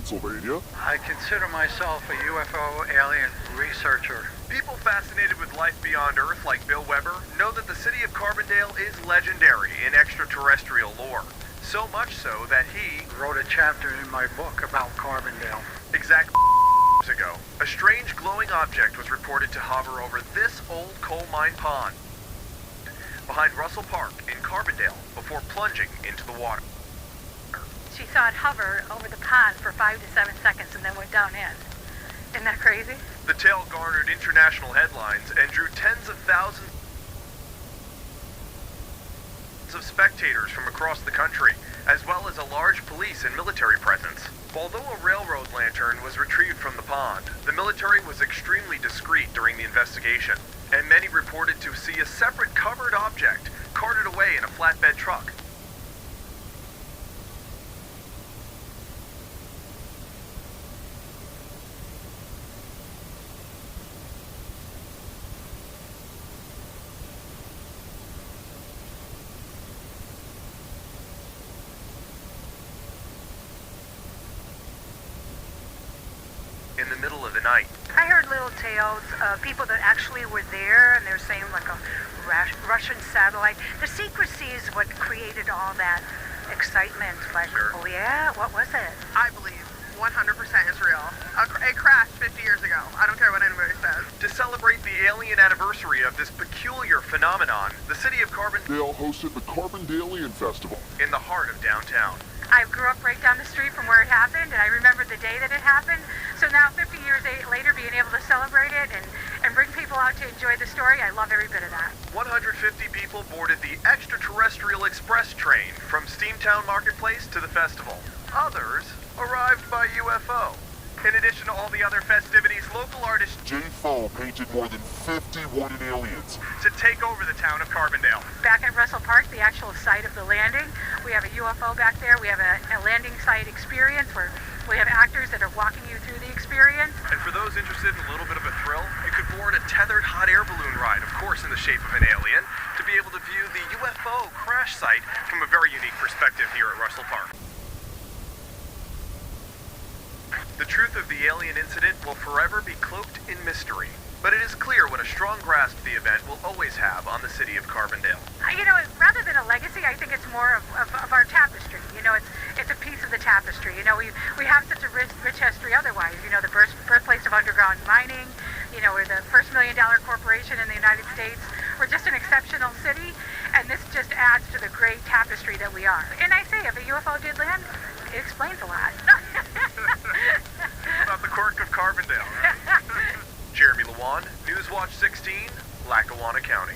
Pennsylvania. I consider myself a UFO alien researcher. People fascinated with life beyond Earth, like Bill Weber, know that the city of Carbondale is legendary in extraterrestrial lore. So much so that he Wrote a chapter in my book about Carbondale. exactly ago, a strange glowing object was reported to hover over this old coal mine pond behind Russell Park in Carbondale before plunging into the water. She saw it hover over the pond for 5 to 7 seconds and then went down in. Isn't that crazy? The tale garnered international headlines and drew tens of thousands of spectators from across the country, as well as a large police and military presence. Although a railroad lantern was retrieved from the pond, the military was extremely discreet during the investigation, and many reported to see a separate covered object carted away in a flatbed truck. In the middle of the night. I heard little tales of people that actually were there, and they were saying like a Russian satellite. The secrecy is what created all that excitement. Like, Sure. oh yeah, what was it? I believe 100% is real. It crashed 50 years ago. I don't care what anybody says. To celebrate the alien anniversary of this peculiar phenomenon, the city of Carbondale Dale hosted the Carbondalian Festival. in the heart of downtown. I grew up right down the street from where it happened, and I remember the day that it happened. So now, 50 years later, being able to celebrate it and bring people out to enjoy the story, I love every bit of that. 150 people boarded the extraterrestrial express train from Steamtown Marketplace to the festival. Others arrived by UFO. In addition to all the other festivities, local artist Jay Foe painted more than 50 wooden aliens. to take over the town of Carbondale. Back at Russell Park, the actual site of the landing, we have a UFO back there. We have a landing site experience where we have actors that are walking you through the experience. And for those interested in a little bit of a thrill, you could board a tethered hot air balloon ride, of course in the shape of an alien, to be able to view the UFO crash site from a very unique perspective here at Russell Park. The truth of the alien incident will forever be cloaked in mystery, but it is clear what a strong grasp the event will always have on the city of Carbondale. You know, rather than a legacy, I think it's more of our tapestry. You know, it's a piece of the tapestry. You know, we have such a rich history otherwise. You know, the birthplace of underground mining. You know, we're the first $1 million corporation in the United States. We're just an exceptional city, and this just adds to the great tapestry that we are. And I say, if a UFO did land, it explains a lot. About the quirk of Carbondale. Jeremy Lewan, Newswatch 16, Lackawanna County.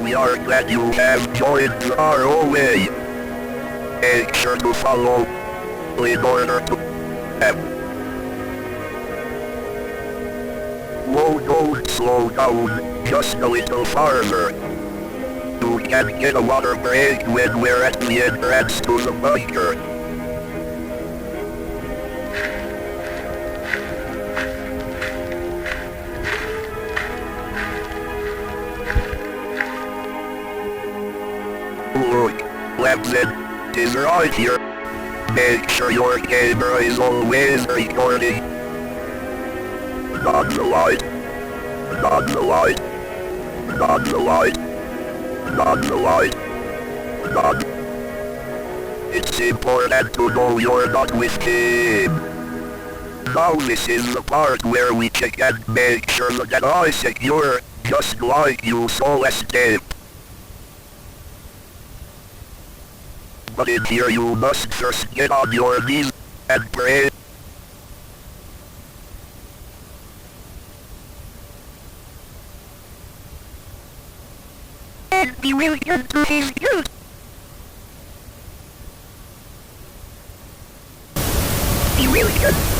We are glad you have joined our way. Make sure to follow in order to Whoa, don't slow down, just a little farther. You can get a water break when we're at the entrance to the bunker. Look, Lemon is right here. make sure your camera is always recording. Not the light. Not the light. Not the light. Not the light. Not. It's important to know you're not with him. Now this is the part where we check and make sure that all is secure, just like you saw escape. But in here you must just get on your knees and pray. And be willing to his youth. Be willing.